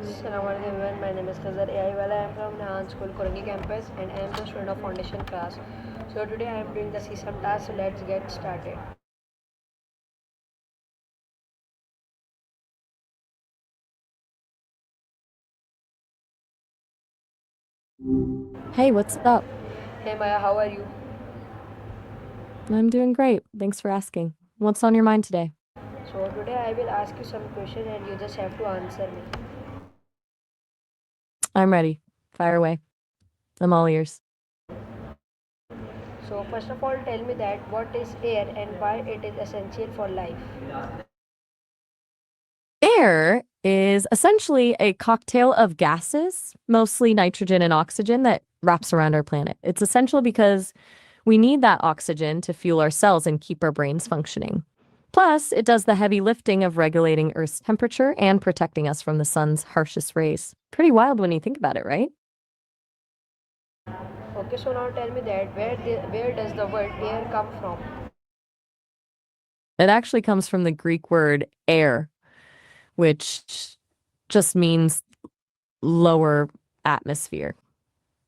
Assalamualaikum everyone, my name is Khazar AI Wala. I am from Nahan School, Korangi campus, and I am the student of foundation class. So today I am doing the sesame task. So let's get started. Hey, what's up? Hey Maya, how are you? I'm doing great. Thanks for asking. What's on your mind today? So today I will ask you some question and you just have to answer me. I'm ready. Fire away. I'm all ears. So first of all, tell me that what is air and why it is essential for life. Air is essentially a cocktail of gases, mostly nitrogen and oxygen, that wraps around our planet. It's essential because we need that oxygen to fuel our cells and keep our brains functioning. Plus, it does the heavy lifting of regulating Earth's temperature and protecting us from the sun's harshest rays. Pretty wild when you think about it, right? Okay, so now tell me that where does the word air come from? It actually comes from the Greek word air, which just means lower atmosphere.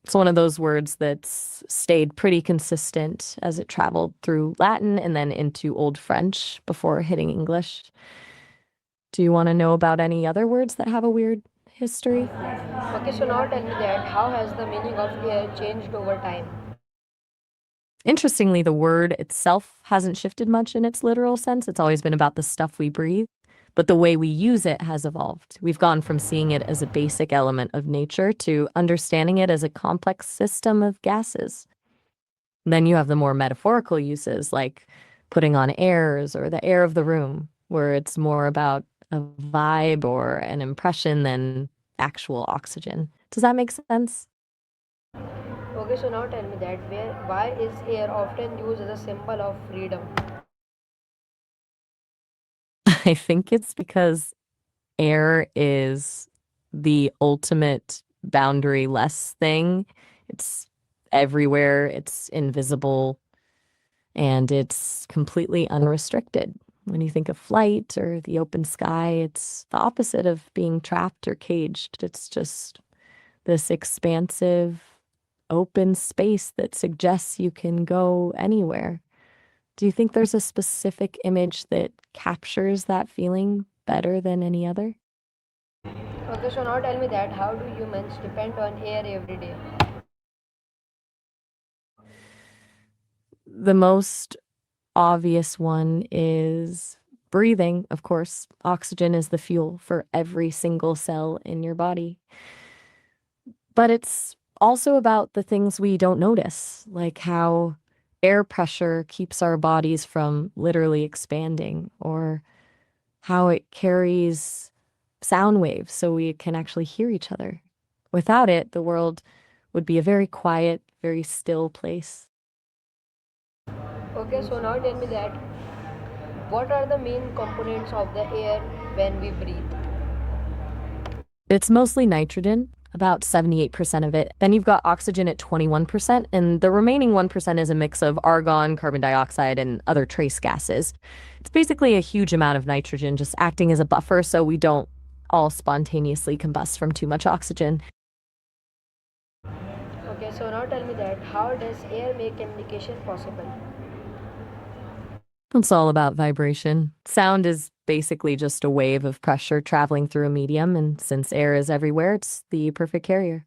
It's one of those words that's stayed pretty consistent as it traveled through Latin and then into Old French before hitting English. Do you want to know about any other words that have a weird history? Okay, so now tell me that how has the meaning of air changed over time? Interestingly, the word itself hasn't shifted much in its literal sense. It's always been about the stuff we breathe, but the way we use it has evolved. We've gone from seeing it as a basic element of nature to understanding it as a complex system of gases. Then you have the more metaphorical uses like putting on airs or the air of the room, where it's more about a vibe or an impression than actual oxygen. Does that make sense? Okay, so now tell me that why is air often used as a symbol of freedom? I think it's because air is the ultimate boundary-less thing. It's everywhere, it's invisible, and it's completely unrestricted. When you think of flight or the open sky, it's the opposite of being trapped or caged. It's just this expansive, open space that suggests you can go anywhere. Do you think there's a specific image that captures that feeling better than any other? Okay, so now tell me that how do humans depend on air every day? The most obvious one is breathing, of course. Oxygen is the fuel for every single cell in your body. But it's also about the things we don't notice, like how air pressure keeps our bodies from literally expanding, or how it carries sound waves so we can actually hear each other. Without it, the world would be a very quiet, very still place. Okay, so now tell me that what are the main components of the air when we breathe? It's mostly nitrogen, about 78% of it. Then you've got oxygen at 21%, and the remaining 1% is a mix of argon, carbon dioxide, and other trace gases. It's basically a huge amount of nitrogen just acting as a buffer so we don't all spontaneously combust from too much oxygen. Okay, so now tell me that how does air make communication possible? It's all about vibration. Sound is basically just a wave of pressure traveling through a medium, and since air is everywhere, it's the perfect carrier.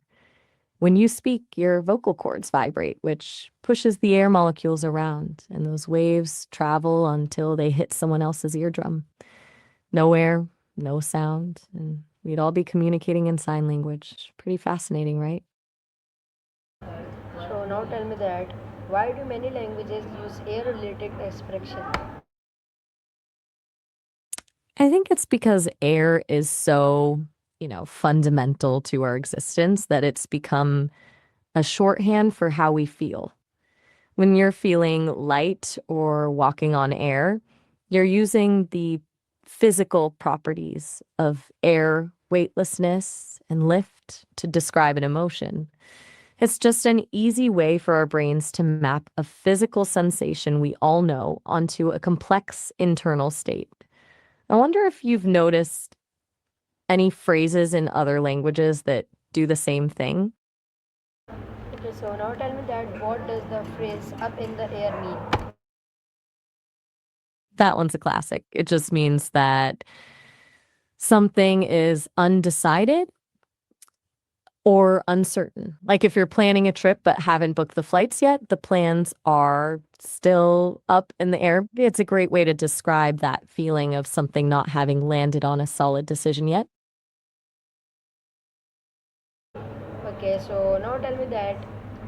When you speak, your vocal cords vibrate, which pushes the air molecules around, and those waves travel until they hit someone else's eardrum. No air, no sound, and we'd all be communicating in sign language. Pretty fascinating, right? So now tell me that why do many languages use air related expression? I think it's because air is so, fundamental to our existence that it's become a shorthand for how we feel. When you're feeling light or walking on air, you're using the physical properties of air, weightlessness, and lift to describe an emotion. It's just an easy way for our brains to map a physical sensation we all know onto a complex internal state. I wonder if you've noticed Any phrases in other languages that do the same thing? Okay, so now tell me that what does the phrase up in the air mean? That one's a classic. It just means that something is undecided or uncertain. Like if you're planning a trip but haven't booked the flights yet, the plans are still up in the air. It's a great way to describe that feeling of something not having landed on a solid decision yet. Okay, so now tell me that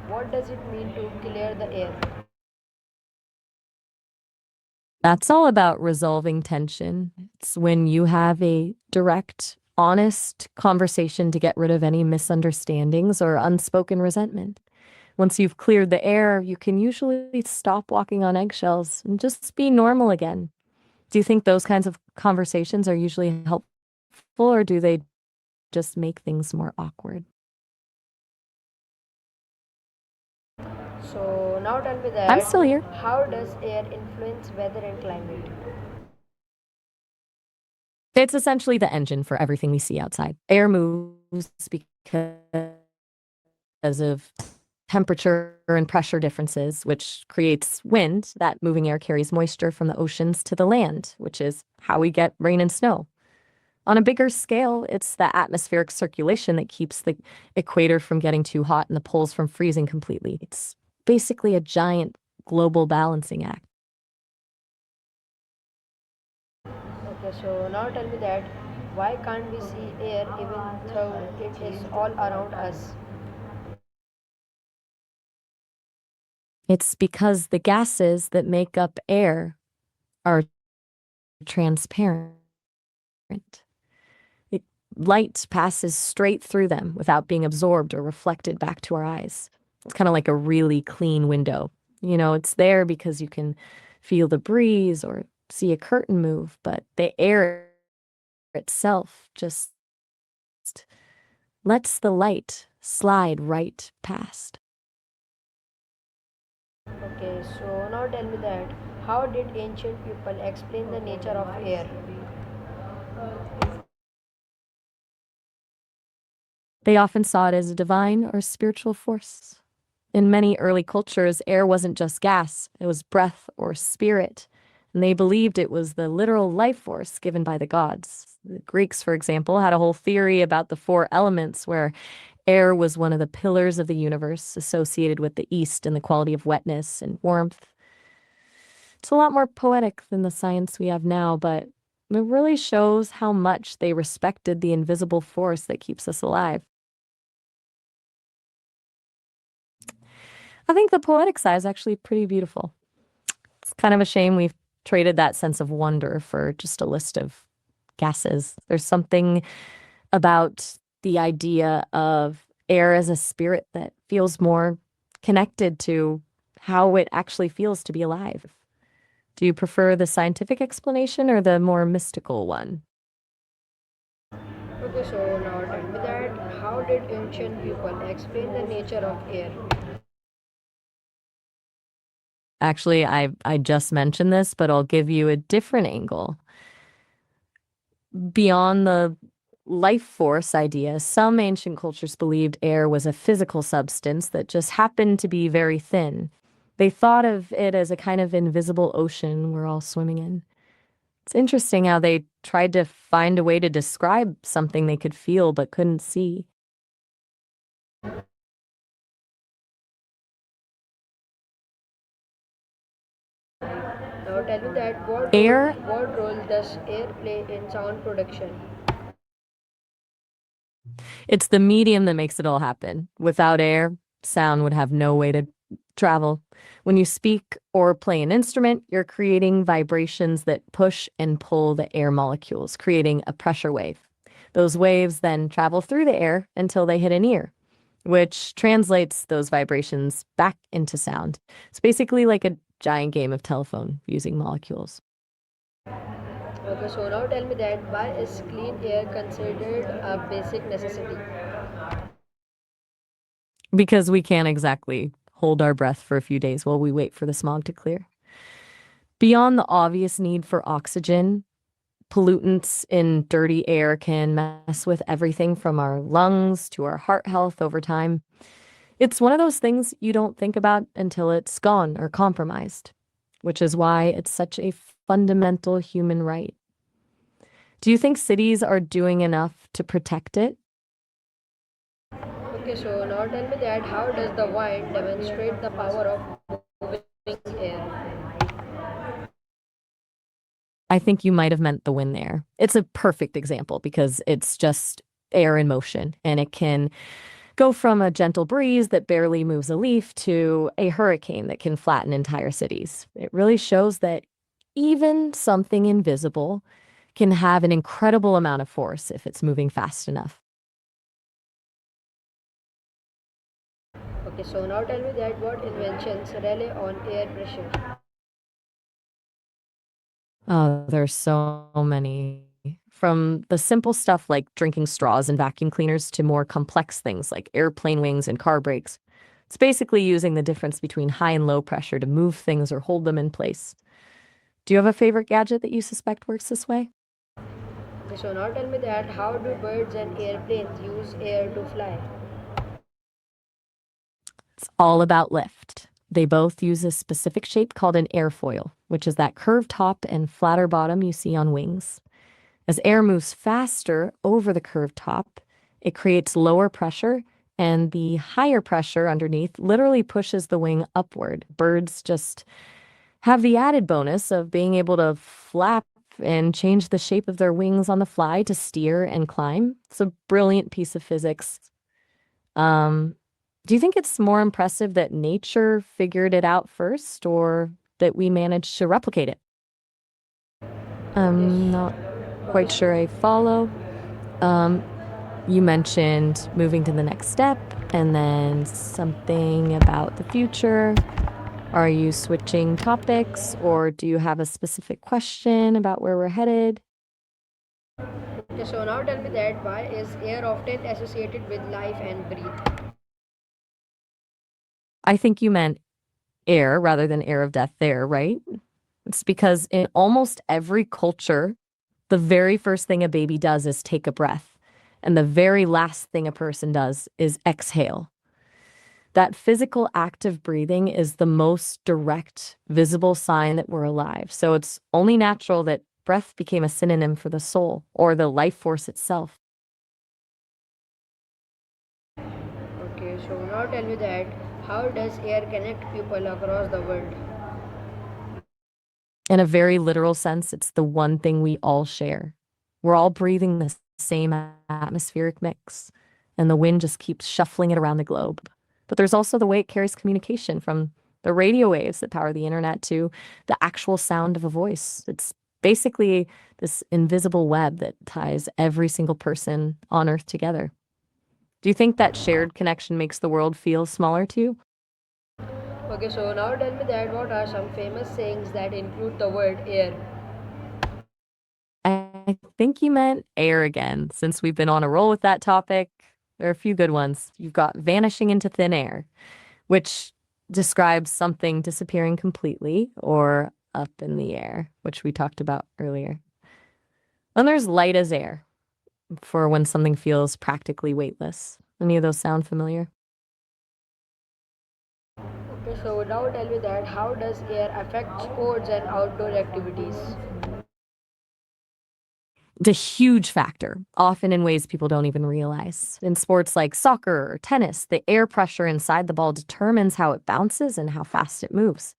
what does it mean to clear the air? That's all about resolving tension. It's when you have a direct, honest conversation to get rid of any misunderstandings or unspoken resentment. Once you've cleared the air, you can usually stop walking on eggshells and just be normal again. Do you think those kinds of conversations are usually helpful, or do they just make things more awkward? So now tell me I'm that still here. how does air influence weather and climate? It's essentially the engine for everything we see outside. Air moves because of temperature and pressure differences, which creates wind. That moving air carries moisture from the oceans to the land, which is how we get rain and snow. On a bigger scale, it's the atmospheric circulation that keeps the equator from getting too hot and the poles from freezing completely. It's basically a giant global balancing act. Okay, so now tell me that why can't we see air even though it is all around us? It's because the gases that make up air are transparent. It, light passes straight through them without being absorbed or reflected back to our eyes. It's kind of like a really clean window. It's there because you can feel the breeze or see a curtain move, but the air itself just lets the light slide right past. Okay, so now tell me that how did ancient people explain the nature of air? They often saw it as a divine or spiritual force. In many early cultures, air wasn't just gas, it was breath or spirit, and they believed it was the literal life force given by the gods. The Greeks, for example, had a whole theory about the four elements where air was one of the pillars of the universe associated with the east and the quality of wetness and warmth. It's a lot more poetic than the science we have now, but it really shows how much they respected the invisible force that keeps us alive. I think the poetic side is actually pretty beautiful. It's kind of a shame we've traded that sense of wonder for just a list of gases. There's something about the idea of air as a spirit that feels more connected to how it actually feels to be alive. Do you prefer the scientific explanation or the more mystical one? Okay, so now tell me that how did ancient people explain the nature of air? Actually, I just mentioned this, but I'll give you a different angle. Beyond the life force idea, some ancient cultures believed air was a physical substance that just happened to be very thin. They thought of it as a kind of invisible ocean we're all swimming in. It's interesting how they tried to find a way to describe something they could feel but couldn't see. Now tell me that Air, what role does air play in sound production? it's the medium that makes it all happen. Without air, sound would have no way to travel. When you speak or play an instrument, you're creating vibrations that push and pull the air molecules, creating a pressure wave. Those waves then travel through the air until they hit an ear, which translates those vibrations back into sound. It's basically like a giant game of telephone using molecules. Okay, so now tell me that why is clean air considered a basic necessity? Because we can't exactly hold our breath for a few days while we wait for the smog to clear. Beyond the obvious need for oxygen, Pollutants in dirty air can mess with everything from our lungs to our heart health over time. It's one of those things you don't think about until it's gone or compromised, which is why it's such a fundamental human right. Do you think cities are doing enough to protect it? Okay, so now tell me that how does the wind demonstrate the power of moving air? I think you might have meant the wind there. It's a perfect example because it's just air in motion and it can go from a gentle breeze that barely moves a leaf to a hurricane that can flatten entire cities. It really shows that even something invisible can have an incredible amount of force if it's moving fast enough. Okay, so now tell me that what inventions rely on air pressure? Oh, there's so many. From the simple stuff like drinking straws and vacuum cleaners to more complex things like airplane wings and car brakes. It's basically using the difference between high and low pressure to move things or hold them in place. Do you have a favorite gadget that you suspect works this way? Okay, so now tell me that how do birds and airplanes use air to fly? It's all about lift. They both use a specific shape called an airfoil, which is that curved top and flatter bottom you see on wings. As air moves faster over the curved top, it creates lower pressure, and the higher pressure underneath literally pushes the wing upward. Birds just have the added bonus of being able to flap and change the shape of their wings on the fly to steer and climb. It's a brilliant piece of physics. Um, do you think it's more impressive that nature figured it out first or that we managed to replicate it? Yes. I'm not Okay, quite sure I follow. Um, you mentioned moving to the next step and then something about the future. Are you switching topics or do you have a specific question about where we're headed? okay, so now tell me that why is air often associated with life and breathe? I think you meant air rather than air of death there, right? It's because in almost every culture, the very first thing a baby does is take a breath. And the very last thing a person does is exhale. That physical act of breathing is the most direct, visible sign that we're alive. So it's only natural that breath became a synonym for the soul or the life force itself. Okay, so now tell me that how does air connect people across the world? In a very literal sense, it's the one thing we all share. We're all breathing the same atmospheric mix, and the wind just keeps shuffling it around the globe. But there's also the way it carries communication from the radio waves that power the internet to the actual sound of a voice. It's basically this invisible web that ties every single person on Earth together. Do you think that shared connection makes the world feel smaller to you? Okay, so now tell me that what are some famous sayings that include the word air? I think you meant air again, since we've been on a roll with that topic. There are a few good ones. You've got vanishing into thin air, which describes something disappearing completely, or up in the air, which we talked about earlier. Then there's light as air, for when something feels practically weightless. Any of those sound familiar? Okay, so now tell me that how does air affect sports and outdoor activities? It's a huge factor, often in ways people don't even realize. In sports like soccer or tennis, the air pressure inside the ball determines how it bounces and how fast it moves.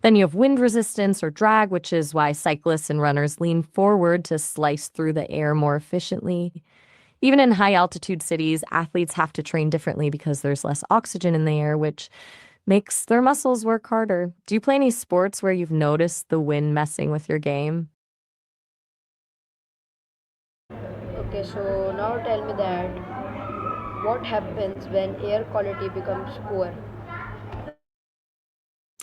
Then you have wind resistance or drag, which is why cyclists and runners lean forward to slice through the air more efficiently. Even in high altitude cities, athletes have to train differently because there's less oxygen in the air, which makes their muscles work harder. Do you play any sports where you've noticed the wind messing with your game? Okay, so now tell me that what happens when air quality becomes poor?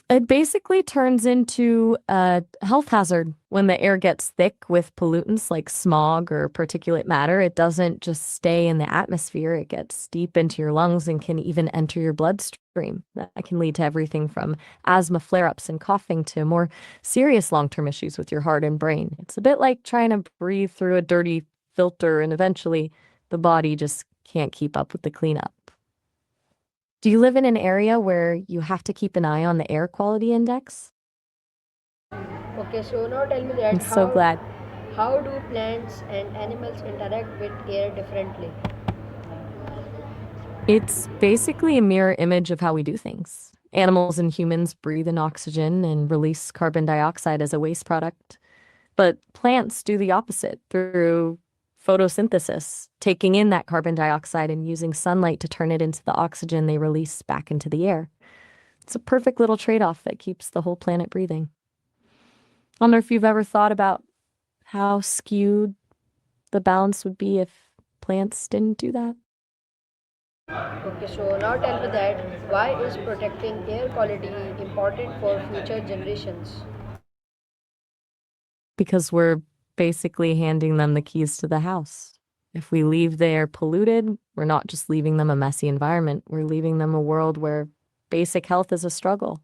It basically turns into a health hazard when the air gets thick with pollutants like smog or particulate matter. It doesn't just stay in the atmosphere, it gets deep into your lungs and can even enter your bloodstream. That can lead to everything from asthma flare ups and coughing to more serious long term issues with your heart and brain. It's a bit like trying to breathe through a dirty filter, and eventually the body just can't keep up with the cleanup. Do you live in an area where you have to keep an eye on the air quality index? Okay, so now tell me that I'm so glad. how do plants and animals interact with air differently? It's basically a mirror image of how we do things. Animals and humans breathe in oxygen and release carbon dioxide as a waste product. But plants do the opposite through photosynthesis, taking in that carbon dioxide and using sunlight to turn it into the oxygen they release back into the air. It's a perfect little trade off that keeps the whole planet breathing. I wonder if you've ever thought about how skewed the balance would be if plants didn't do that. Okay, so now tell me that why is protecting air quality important for future generations? Because we're basically handing them the keys to the house. If we leave the air polluted, we're not just leaving them a messy environment, we're leaving them a world where basic health is a struggle.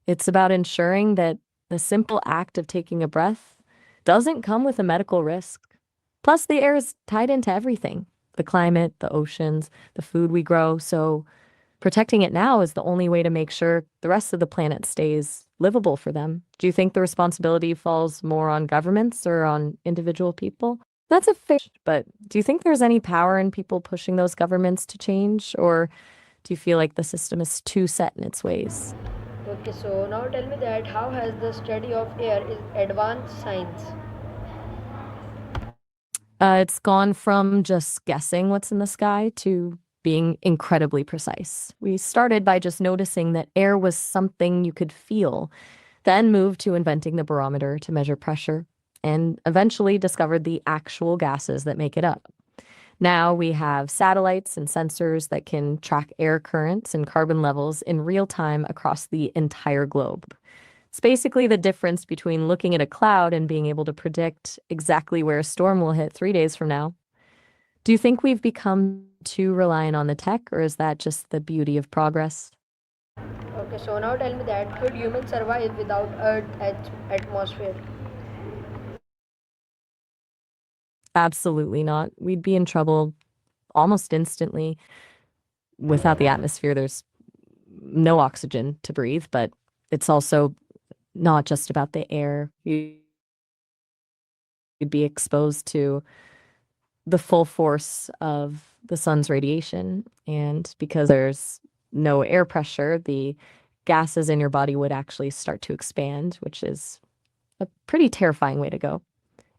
It's about ensuring that the simple act of taking a breath doesn't come with a medical risk. Plus, the air is tied into everything: the climate, the oceans, the food we grow. So, protecting it now is the only way to make sure the rest of the planet stays livable for them. Do you think the responsibility falls more on governments or on individual people? That's a fair, but do you think there's any power in people pushing those governments to change, or do you feel like the system is too set in its ways? Okay, so now tell me that how has the study of air is advanced science? It's gone from just guessing what's in the sky to being incredibly precise. We started by just noticing that air was something you could feel, then moved to inventing the barometer to measure pressure, and eventually discovered the actual gases that make it up. Now we have satellites and sensors that can track air currents and carbon levels in real time across the entire globe. It's basically the difference between looking at a cloud and being able to predict exactly where a storm will hit 3 days from now. Do you think we've become too reliant on the tech, or is that just the beauty of progress? Okay, so now tell me that could humans survive without Earth atmosphere? Absolutely not. We'd be in trouble almost instantly. Without the atmosphere, there's no oxygen to breathe, but it's also not just about the air. You'd be exposed to the full force of the sun's radiation. And because there's no air pressure, the gases in your body would actually start to expand, which is a pretty terrifying way to go.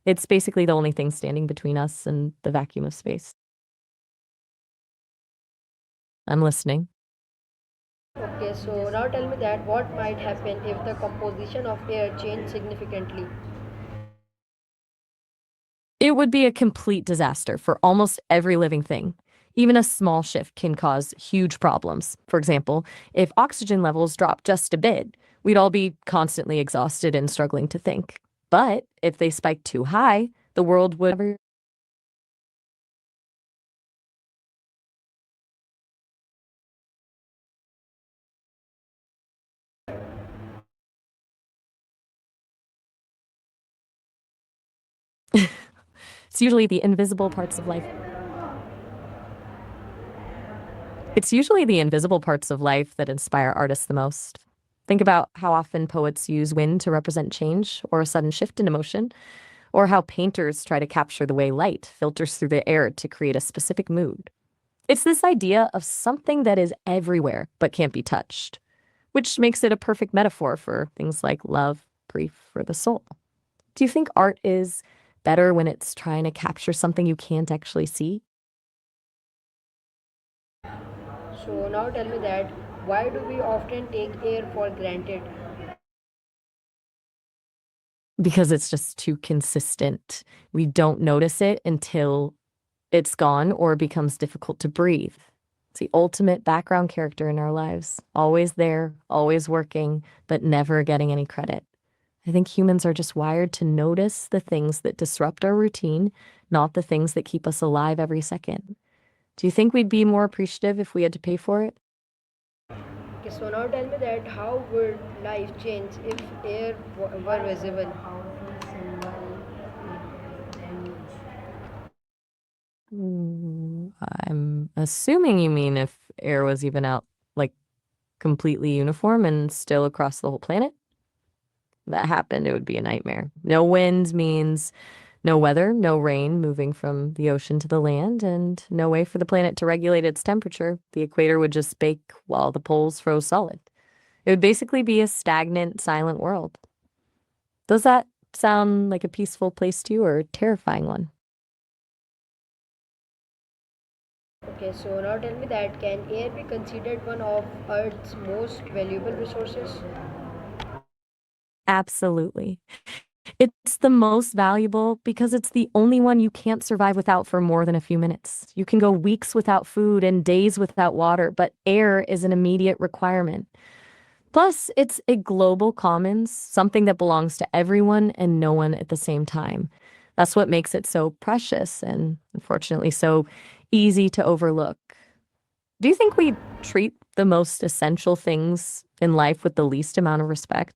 It's basically the only thing standing between us and the vacuum of space. I'm listening. Okay, so now tell me that what might happen if the composition of air changed significantly? It would be a complete disaster for almost every living thing. Even a small shift can cause huge problems. For example, if oxygen levels drop just a bit, we'd all be constantly exhausted and struggling to think. But if they spike too high, the world would never. It's usually the invisible parts of life. It's usually the invisible parts of life that inspire artists the most. Think about how often poets use wind to represent change or a sudden shift in emotion, or how painters try to capture the way light filters through the air to create a specific mood. It's this idea of something that is everywhere but can't be touched, which makes it a perfect metaphor for things like love, grief, or the soul. Do you think art is better when it's trying to capture something you can't actually see? So now tell me that why do we often take air for granted? Because it's just too consistent. We don't notice it until it's gone or becomes difficult to breathe. It's the ultimate background character in our lives, always there, always working, but never getting any credit. I think humans are just wired to notice the things that disrupt our routine, not the things that keep us alive every second. Do you think we'd be more appreciative if we had to pay for it? Okay, so now tell me that how would life change if air were visible? I'm assuming you mean if air was even out, like completely uniform and still across the whole planet? That happened, it would be a nightmare. No wind means no weather, no rain moving from the ocean to the land, and no way for the planet to regulate its temperature. The equator would just bake while the poles froze solid. It would basically be a stagnant, silent world. Does that sound like a peaceful place to you or a terrifying one? Okay, so now tell me that can air be considered one of Earth's most valuable resources? Absolutely. It's the most valuable because it's the only one you can't survive without for more than a few minutes. You can go weeks without food and days without water, but air is an immediate requirement. Plus, it's a global commons, something that belongs to everyone and no one at the same time. That's what makes it so precious and unfortunately so easy to overlook. Do you think we treat the most essential things in life with the least amount of respect?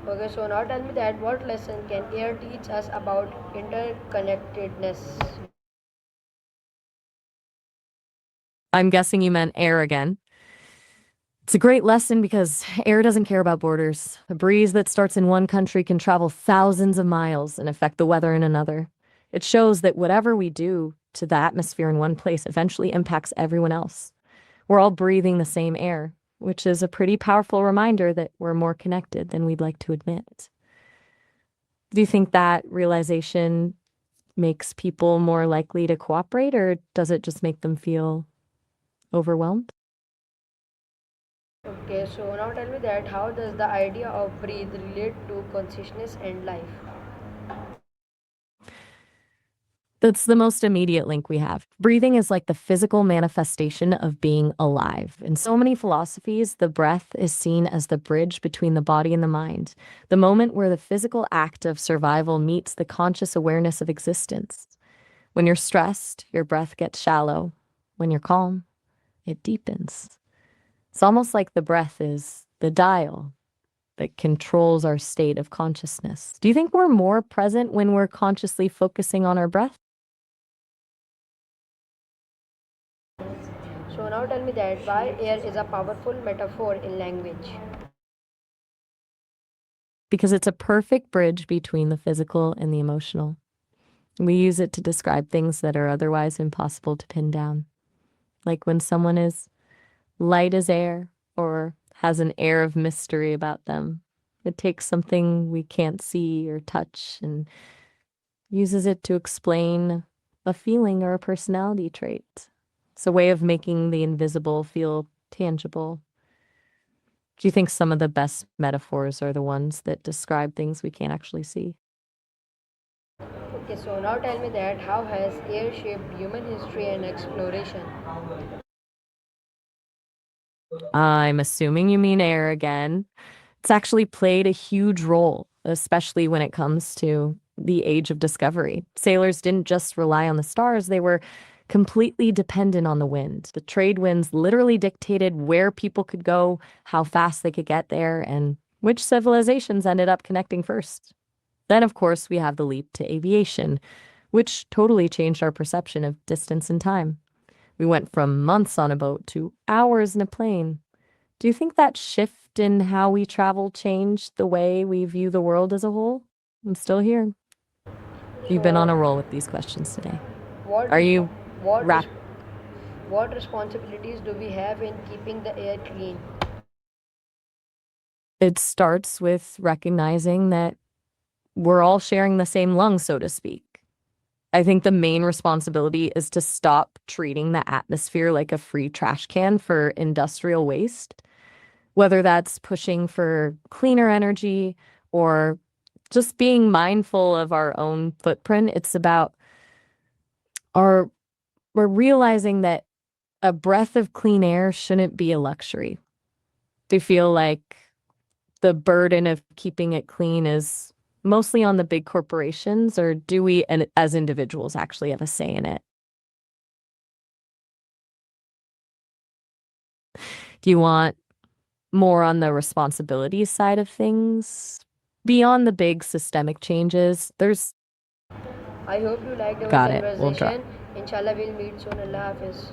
Okay, so now tell me that what lesson can air teach us about interconnectedness? I'm guessing you meant air again. It's a great lesson because air doesn't care about borders. A breeze that starts in one country can travel thousands of miles and affect the weather in another. It shows that whatever we do to the atmosphere in one place eventually impacts everyone else. We're all breathing the same air, which is a pretty powerful reminder that we're more connected than we'd like to admit. Do you think that realization makes people more likely to cooperate, or does it just make them feel overwhelmed? Okay, so now tell me that how does the idea of breathe relate to consciousness and life? That's the most immediate link we have. Breathing is like the physical manifestation of being alive. In so many philosophies, the breath is seen as the bridge between the body and the mind, the moment where the physical act of survival meets the conscious awareness of existence. When you're stressed, your breath gets shallow. When you're calm, it deepens. It's almost like the breath is the dial that controls our state of consciousness. Do you think we're more present when we're consciously focusing on our breath? So now tell me that why air is a powerful metaphor in language. Because it's a perfect bridge between the physical and the emotional. We use it to describe things that are otherwise impossible to pin down, like when someone is light as air or has an air of mystery about them. It takes something we can't see or touch and uses it to explain a feeling or a personality trait. It's a way of making the invisible feel tangible. Do you think some of the best metaphors are the ones that describe things we can't actually see? Okay, so now tell me that how has air shaped human history and exploration? I'm assuming you mean air again. It's actually played a huge role, especially when it comes to the age of discovery. Sailors didn't just rely on the stars, they were completely dependent on the wind. The trade winds literally dictated where people could go, how fast they could get there, and which civilizations ended up connecting first. Then, of course, we have the leap to aviation, which totally changed our perception of distance and time. We went from months on a boat to hours in a plane. Do you think that shift in how we travel changed the way we view the world as a whole? I'm still here. You've been on So a roll with these questions today. what Are you what wrap? what responsibilities do we have in keeping the air clean? It starts with recognizing that we're all sharing the same lungs, so to speak. I think the main responsibility is to stop treating the atmosphere like a free trash can for industrial waste, whether that's pushing for cleaner energy or just being mindful of our own footprint. It's about our we're realizing that a breath of clean air shouldn't be a luxury. Do you feel like the burden of keeping it clean is mostly on the big corporations, or do we, and as individuals, actually have a say in it? Do you want more on the responsibility side of things? Beyond the big systemic changes, there's I hope you liked our got it. We'll drop. conversation. Inshallah, we'll meet soon. Allah Hafiz.